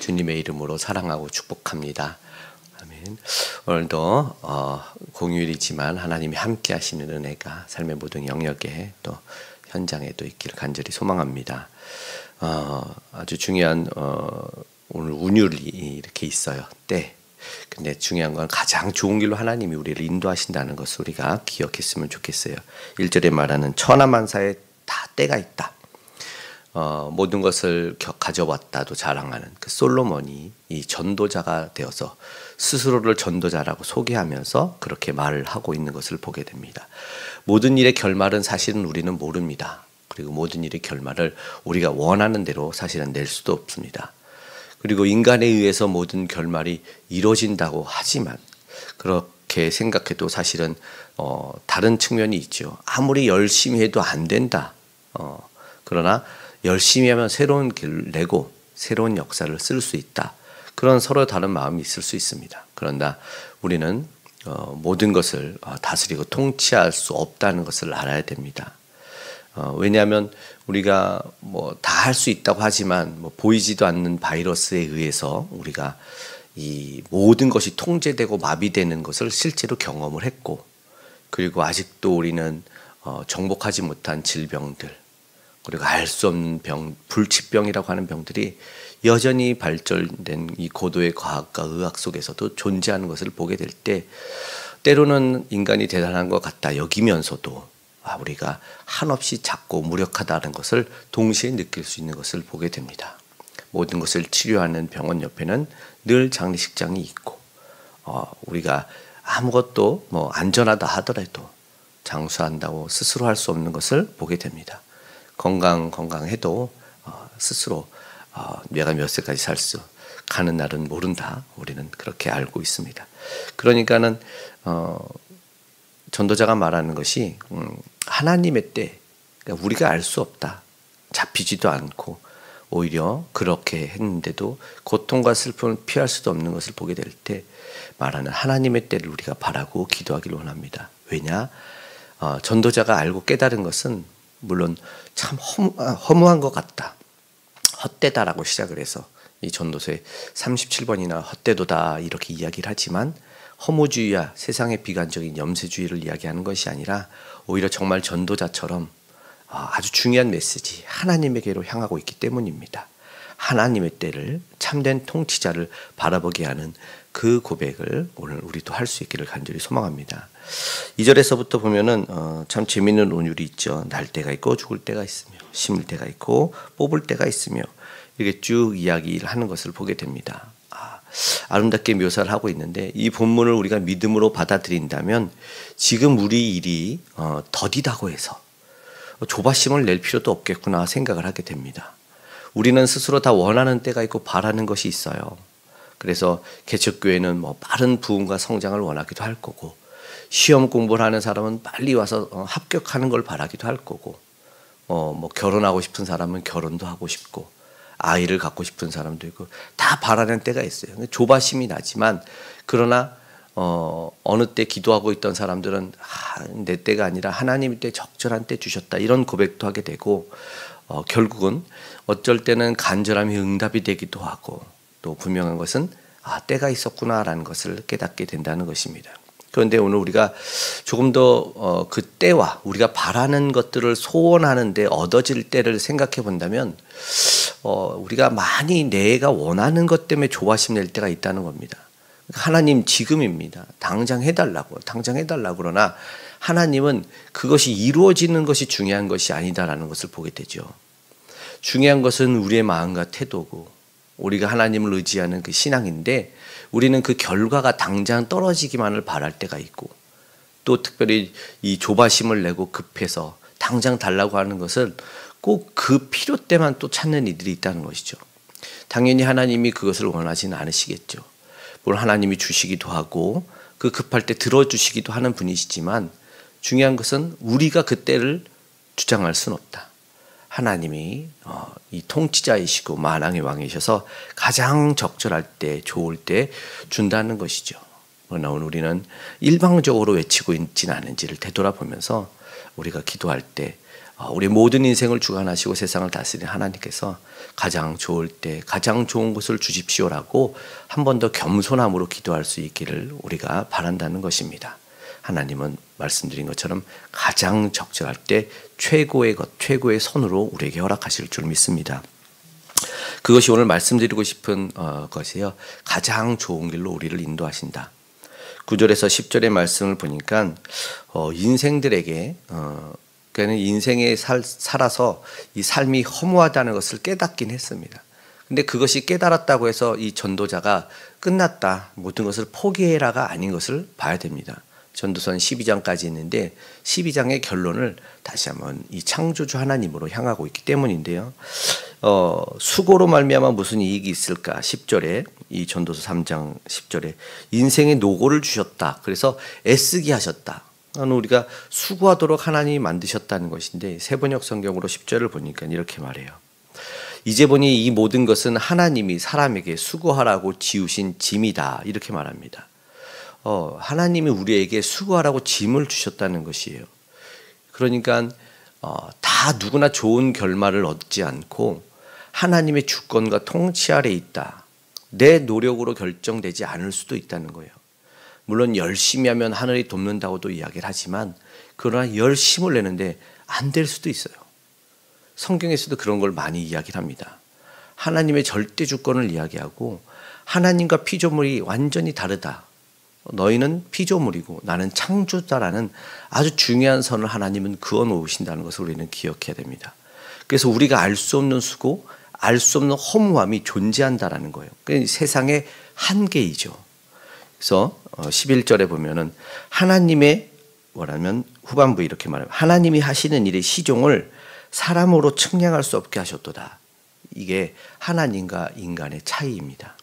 주님의 이름으로 사랑하고 축복합니다. 아멘. 오늘도 공휴일이지만 하나님이 함께 하시는 은혜가 삶의 모든 영역에 또 현장에도 있기를 간절히 소망합니다. 아주 중요한 오늘 운율이 이렇게 있어요. 때. 근데 중요한 건 가장 좋은 길로 하나님이 우리를 인도하신다는 것을 우리가 기억했으면 좋겠어요. 1절에 말하는 천하만사에 다 때가 있다. 모든 것을 가져왔다도 자랑하는 그 솔로몬이 이 전도자가 되어서 스스로를 전도자라고 소개하면서 그렇게 말을 하고 있는 것을 보게 됩니다. 모든 일의 결말은 사실은 우리는 모릅니다. 그리고 모든 일의 결말을 우리가 원하는 대로 사실은 낼 수도 없습니다. 그리고 인간에 의해서 모든 결말이 이루어진다고 하지만 그렇게 생각해도 사실은 다른 측면이 있죠. 아무리 열심히 해도 안 된다. 그러나 열심히 하면 새로운 길을 내고 새로운 역사를 쓸 수 있다. 그런 서로 다른 마음이 있을 수 있습니다. 그러나 우리는 모든 것을 다스리고 통치할 수 없다는 것을 알아야 됩니다. 왜냐하면 우리가 뭐 다 할 수 있다고 하지만 뭐 보이지도 않는 바이러스에 의해서 우리가 이 모든 것이 통제되고 마비되는 것을 실제로 경험을 했고, 그리고 아직도 우리는 정복하지 못한 질병들, 그리고 알 수 없는 병, 불치병이라고 하는 병들이 여전히 발전된 이 고도의 과학과 의학 속에서도 존재하는 것을 보게 될 때, 때로는 인간이 대단한 것 같다 여기면서도 우리가 한없이 작고 무력하다는 것을 동시에 느낄 수 있는 것을 보게 됩니다. 모든 것을 치료하는 병원 옆에는 늘 장례식장이 있고, 우리가 아무것도 뭐 안전하다 하더라도 장수한다고 스스로 할 수 없는 것을 보게 됩니다. 건강해도 스스로 내가 몇 세까지 살 수 가는 날은 모른다. 우리는 그렇게 알고 있습니다. 그러니까는 전도자가 말하는 것이 하나님의 때, 그러니까 우리가 알 수 없다. 잡히지도 않고 오히려 그렇게 했는데도 고통과 슬픔을 피할 수도 없는 것을 보게 될 때 말하는 하나님의 때를 우리가 바라고 기도하기를 원합니다. 왜냐? 전도자가 알고 깨달은 것은 물론 참 허무한 것 같다. 헛되다라고 시작을 해서 이 전도서에 37번이나 헛되도다 이렇게 이야기를 하지만 허무주의와 세상의 비관적인 염세주의를 이야기하는 것이 아니라 오히려 정말 전도자처럼 아주 중요한 메시지, 하나님에게로 향하고 있기 때문입니다. 하나님의 때를, 참된 통치자를 바라보게 하는 그 고백을 오늘 우리도 할 수 있기를 간절히 소망합니다. 2절에서부터 보면은 참 재미있는 운율이 있죠. 날 때가 있고 죽을 때가 있으며, 심을 때가 있고 뽑을 때가 있으며, 이렇게 쭉 이야기를 하는 것을 보게 됩니다. 아름답게 묘사를 하고 있는데, 이 본문을 우리가 믿음으로 받아들인다면 지금 우리 일이 더디다고 해서 조바심을 낼 필요도 없겠구나 생각을 하게 됩니다. 우리는 스스로 다 원하는 때가 있고 바라는 것이 있어요. 그래서 개척교회는 뭐 빠른 부흥과 성장을 원하기도 할 거고, 시험 공부를 하는 사람은 빨리 와서 합격하는 걸 바라기도 할 거고, 뭐 결혼하고 싶은 사람은 결혼도 하고 싶고, 아이를 갖고 싶은 사람도 있고, 다 바라는 때가 있어요. 조바심이 나지만, 그러나 어느 때 기도하고 있던 사람들은 내 때가 아니라 하나님의 때 적절한 때 주셨다 이런 고백도 하게 되고, 결국은 어쩔 때는 간절함이 응답이 되기도 하고, 또 분명한 것은 때가 있었구나라는 것을 깨닫게 된다는 것입니다. 그런데 오늘 우리가 조금 더 그 때와 우리가 바라는 것들을 소원하는데 얻어질 때를 생각해 본다면 우리가 많이 내가 원하는 것 때문에 조바심 낼 때가 있다는 겁니다. 하나님 지금입니다. 당장 해달라고 그러나 하나님은 그것이 이루어지는 것이 중요한 것이 아니다라는 것을 보게 되죠. 중요한 것은 우리의 마음과 태도고 우리가 하나님을 의지하는 그 신앙인데, 우리는 그 결과가 당장 떨어지기만을 바랄 때가 있고, 또 특별히 이 조바심을 내고 급해서 당장 달라고 하는 것을 꼭 그 필요 때만 또 찾는 이들이 있다는 것이죠. 당연히 하나님이 그것을 원하지는 않으시겠죠. 물론 하나님이 주시기도 하고 그 급할 때 들어주시기도 하는 분이시지만, 중요한 것은 우리가 그때를 주장할 수는 없다. 하나님이 이 통치자이시고 만왕의 왕이셔서 가장 적절할 때, 좋을 때 준다는 것이죠. 그러나 우리는 일방적으로 외치고 있지는 않은지를 되돌아보면서 우리가 기도할 때 우리 모든 인생을 주관하시고 세상을 다스리는 하나님께서 가장 좋을 때 가장 좋은 것을 주십시오라고 한 번 더 겸손함으로 기도할 수 있기를 우리가 바란다는 것입니다. 하나님은 말씀드린 것처럼 가장 적절할 때 최고의 것, 최고의 선으로 우리에게 허락하실 줄 믿습니다. 그것이 오늘 말씀드리고 싶은 것이요. 가장 좋은 길로 우리를 인도하신다. 9절에서 10절의 말씀을 보니까 인생들에게 그러니까 인생에 살아서 이 삶이 허무하다는 것을 깨닫긴 했습니다. 근데 그것이 깨달았다고 해서 이 전도자가 끝났다, 모든 것을 포기해라가 아닌 것을 봐야 됩니다. 전도서 12장까지 있는데 12장의 결론을 다시 한번 이 창조주 하나님으로 향하고 있기 때문인데요. 수고로 말미암아 무슨 이익이 있을까? 10절에 이 전도서 3장 10절에 인생의 노고를 주셨다. 그래서 애쓰게 하셨다. 우리가 수고하도록 하나님이 만드셨다는 것인데 세번역 성경으로 10절을 보니까 이렇게 말해요. 이제 보니 이 모든 것은 하나님이 사람에게 수고하라고 지으신 짐이다. 이렇게 말합니다. 하나님이 우리에게 수고하라고 짐을 주셨다는 것이에요. 그러니까 다 누구나 좋은 결말을 얻지 않고 하나님의 주권과 통치 아래 있다. 내 노력으로 결정되지 않을 수도 있다는 거예요. 물론 열심히 하면 하늘이 돕는다고도 이야기를 하지만 그러나 열심을 내는데 안 될 수도 있어요. 성경에서도 그런 걸 많이 이야기를 합니다. 하나님의 절대 주권을 이야기하고 하나님과 피조물이 완전히 다르다. 너희는 피조물이고 나는 창조자라는 아주 중요한 선을 하나님은 그어 놓으신다는 것을 우리는 기억해야 됩니다. 그래서 우리가 알 수 없는 수고, 알 수 없는 허무함이 존재한다라는 거예요. 그게 세상의 한계이죠. 그래서 11절에 보면은 하나님의 뭐라면 후반부 이렇게 말해요. 하나님이 하시는 일의 시종을 사람으로 측량할 수 없게 하셨도다. 이게 하나님과 인간의 차이입니다.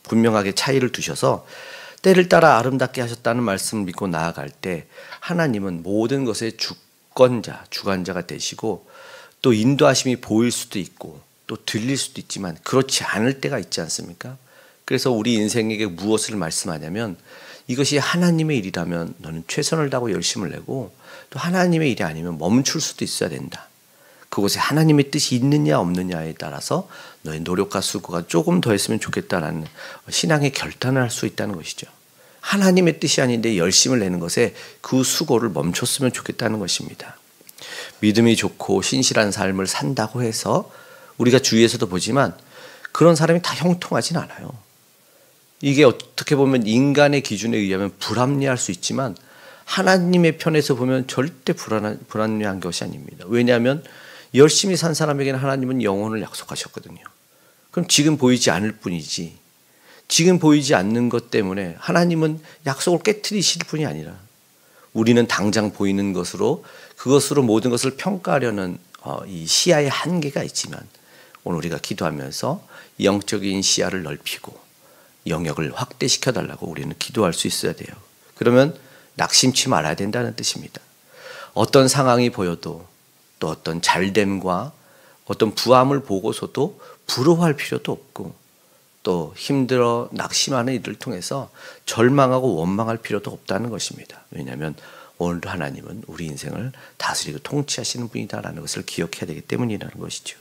분명하게 차이를 두셔서 때를 따라 아름답게 하셨다는 말씀을 믿고 나아갈 때 하나님은 모든 것의 주권자, 주관자가 되시고 또 인도하심이 보일 수도 있고 또 들릴 수도 있지만 그렇지 않을 때가 있지 않습니까? 그래서 우리 인생에게 무엇을 말씀하냐면 이것이 하나님의 일이라면 너는 최선을 다하고 열심을 내고 또 하나님의 일이 아니면 멈출 수도 있어야 된다. 그곳에 하나님의 뜻이 있느냐 없느냐에 따라서 너의 노력과 수고가 조금 더 했으면 좋겠다라는 신앙의 결단을 할 수 있다는 것이죠. 하나님의 뜻이 아닌데 열심을 내는 것에 그 수고를 멈췄으면 좋겠다는 것입니다. 믿음이 좋고 신실한 삶을 산다고 해서 우리가 주위에서도 보지만 그런 사람이 다 형통하진 않아요. 이게 어떻게 보면 인간의 기준에 의하면 불합리할 수 있지만 하나님의 편에서 보면 절대 불합리한 것이 아닙니다. 왜냐하면 열심히 산 사람에게는 하나님은 영혼을 약속하셨거든요. 그럼 지금 보이지 않을 뿐이지 지금 보이지 않는 것 때문에 하나님은 약속을 깨트리실 뿐이 아니라 우리는 당장 보이는 것으로 그것으로 모든 것을 평가하려는 이 시야의 한계가 있지만 오늘 우리가 기도하면서 영적인 시야를 넓히고 영역을 확대시켜 달라고 우리는 기도할 수 있어야 돼요. 그러면 낙심치 말아야 된다는 뜻입니다. 어떤 상황이 보여도 또 어떤 잘됨과 어떤 부함을 보고서도 부러워할 필요도 없고 또 힘들어 낙심하는 이들을 통해서 절망하고 원망할 필요도 없다는 것입니다. 왜냐하면 오늘도 하나님은 우리 인생을 다스리고 통치하시는 분이다라는 것을 기억해야 되기 때문이라는 것이죠.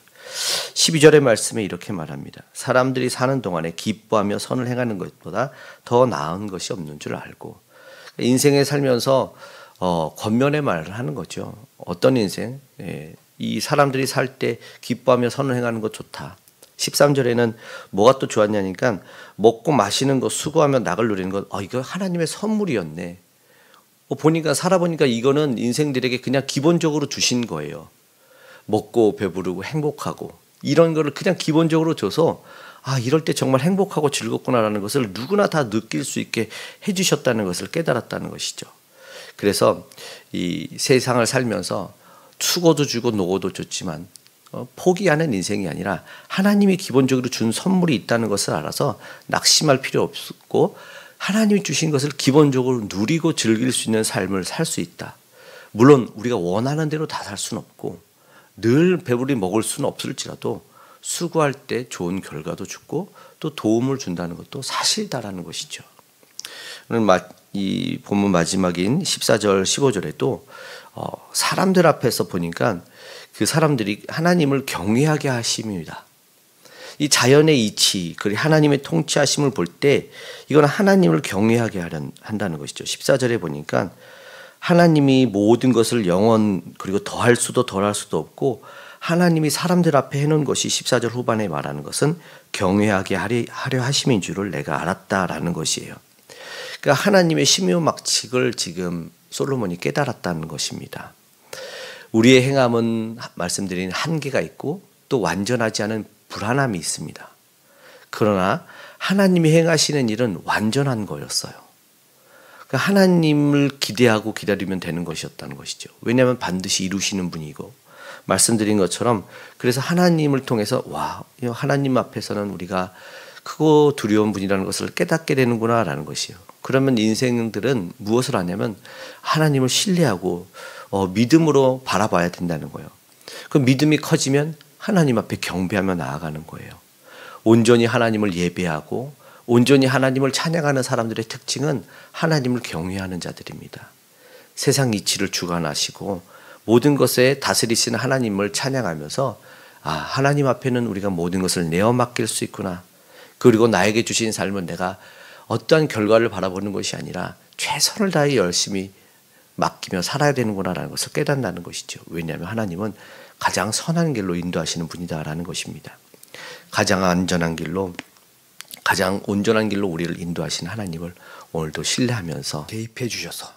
12절의 말씀에 이렇게 말합니다. 사람들이 사는 동안에 기뻐하며 선을 행하는 것보다 더 나은 것이 없는 줄 알고 인생에 살면서 겉면의 말을 하는 거죠. 어떤 인생? 이 사람들이 살 때 기뻐하며 선을 행하는 것 좋다. 13절에는 뭐가 또 좋았냐니까 먹고 마시는 것, 수고하며 낙을 누리는 것, 이거 하나님의 선물이었네. 보니까 살아보니까 이거는 인생들에게 그냥 기본적으로 주신 거예요. 먹고 배부르고 행복하고 이런 거를 그냥 기본적으로 줘서 이럴 때 정말 행복하고 즐겁구나라는 것을 누구나 다 느낄 수 있게 해주셨다는 것을 깨달았다는 것이죠. 그래서 이 세상을 살면서 수고도 주고 노고도 줬지만 포기하는 인생이 아니라 하나님이 기본적으로 준 선물이 있다는 것을 알아서 낙심할 필요 없고 하나님이 주신 것을 기본적으로 누리고 즐길 수 있는 삶을 살 수 있다. 물론 우리가 원하는 대로 다 살 수는 없고 늘 배부리 먹을 수는 없을지라도 수고할 때 좋은 결과도 주고 또 도움을 준다는 것도 사실이다라는 것이죠. 오늘 이 본문 마지막인 14절 15절에도 사람들 앞에서 보니까 그 사람들이 하나님을 경외하게 하심입니다. 이 자연의 이치, 그리고 하나님의 통치하심을 볼 때 이건 하나님을 경외하게 한다는 것이죠. 14절에 보니까 하나님이 모든 것을 영원 그리고 더할 수도 덜할 수도 없고 하나님이 사람들 앞에 해놓은 것이 14절 후반에 말하는 것은 경외하게 하려 하심인 줄을 내가 알았다라는 것이에요. 그러니까 하나님의 신묘막측을 지금 솔로몬이 깨달았다는 것입니다. 우리의 행함은 말씀드린 한계가 있고 또 완전하지 않은 불안함이 있습니다. 그러나 하나님이 행하시는 일은 완전한 거였어요. 그러니까 하나님을 기대하고 기다리면 되는 것이었다는 것이죠. 왜냐하면 반드시 이루시는 분이고 말씀드린 것처럼 그래서 하나님을 통해서 하나님 앞에서는 우리가 크고 두려운 분이라는 것을 깨닫게 되는구나라는 것이요. 그러면 인생들은 무엇을 하냐면 하나님을 신뢰하고 믿음으로 바라봐야 된다는 거예요. 그 믿음이 커지면 하나님 앞에 경배하며 나아가는 거예요. 온전히 하나님을 예배하고 온전히 하나님을 찬양하는 사람들의 특징은 하나님을 경외하는 자들입니다. 세상 이치를 주관하시고 모든 것에 다스리시는 하나님을 찬양하면서 하나님 앞에는 우리가 모든 것을 내어 맡길 수 있구나. 그리고 나에게 주신 삶은 내가 어떠한 결과를 바라보는 것이 아니라 최선을 다해 열심히 맡기며 살아야 되는구나라는 것을 깨닫는 것이죠. 왜냐하면 하나님은 가장 선한 길로 인도하시는 분이다라는 것입니다. 가장 안전한 길로 가장 온전한 길로 우리를 인도하시는 하나님을 오늘도 신뢰하면서 개입해 주셔서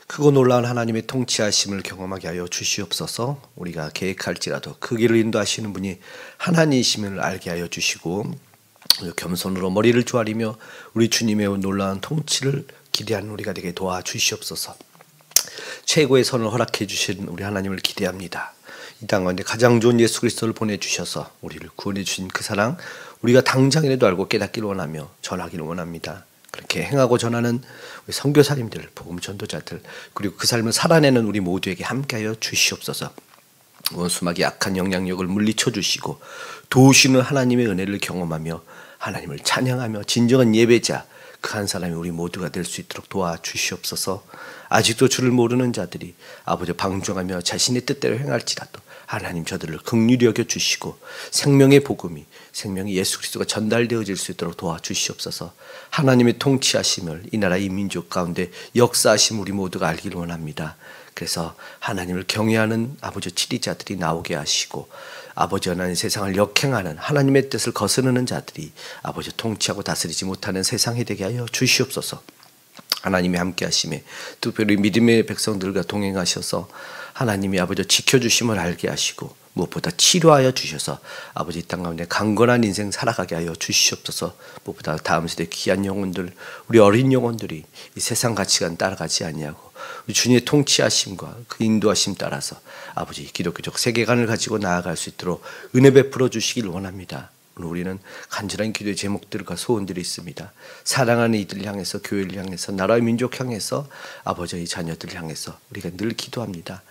크고 놀라운 하나님의 통치하심을 경험하게 하여 주시옵소서. 우리가 계획할지라도 그 길을 인도하시는 분이 하나님이심을 알게 하여 주시고 겸손으로 머리를 조아리며 우리 주님의 놀라운 통치를 기대하는 우리가 되게 도와주시옵소서. 최고의 선을 허락해 주신 우리 하나님을 기대합니다. 이 땅 가운데 가장 좋은 예수 그리스도를 보내주셔서 우리를 구원해 주신 그 사랑 우리가 당장이라도 알고 깨닫기를 원하며 전하기를 원합니다. 그렇게 행하고 전하는 우리 선교사님들, 복음 전도자들 그리고 그 삶을 살아내는 우리 모두에게 함께하여 주시옵소서. 원수막이 악한 영향력을 물리쳐 주시고 도우시는 하나님의 은혜를 경험하며 하나님을 찬양하며 진정한 예배자 그 한 사람이 우리 모두가 될 수 있도록 도와주시옵소서. 아직도 주를 모르는 자들이 아버지 방종하며 자신의 뜻대로 행할지라도 하나님 저들을 긍휼히 여겨 주시고 생명의 복음이 생명이 예수 그리스도가 전달되어질 수 있도록 도와주시옵소서. 하나님의 통치하심을 이 나라 이 민족 가운데 역사하심 우리 모두가 알기를 원합니다. 그래서 하나님을 경외하는 아버지 치리자들이 나오게 하시고 아버지 하나님 세상을 역행하는 하나님의 뜻을 거스르는 자들이 아버지 통치하고 다스리지 못하는 세상이 되게 하여 주시옵소서. 하나님이 함께 하심에 특별히 믿음의 백성들과 동행하셔서 하나님이 아버지 지켜주심을 알게 하시고 무엇보다 치료하여 주셔서 아버지 땅 가운데 강건한 인생 살아가게 하여 주시옵소서. 무엇보다 다음 세대 귀한 영혼들 우리 어린 영혼들이 이 세상 가치관 따라가지 아니하고 주님의 통치하심과 그 인도하심 따라서 아버지 기독교적 세계관을 가지고 나아갈 수 있도록 은혜 베풀어 주시길 원합니다. 우리는 간절한 기도의 제목들과 소원들이 있습니다. 사랑하는 이들 향해서 교회를 향해서 나라의 민족 향해서 아버지의 자녀들 향해서 우리가 늘 기도합니다.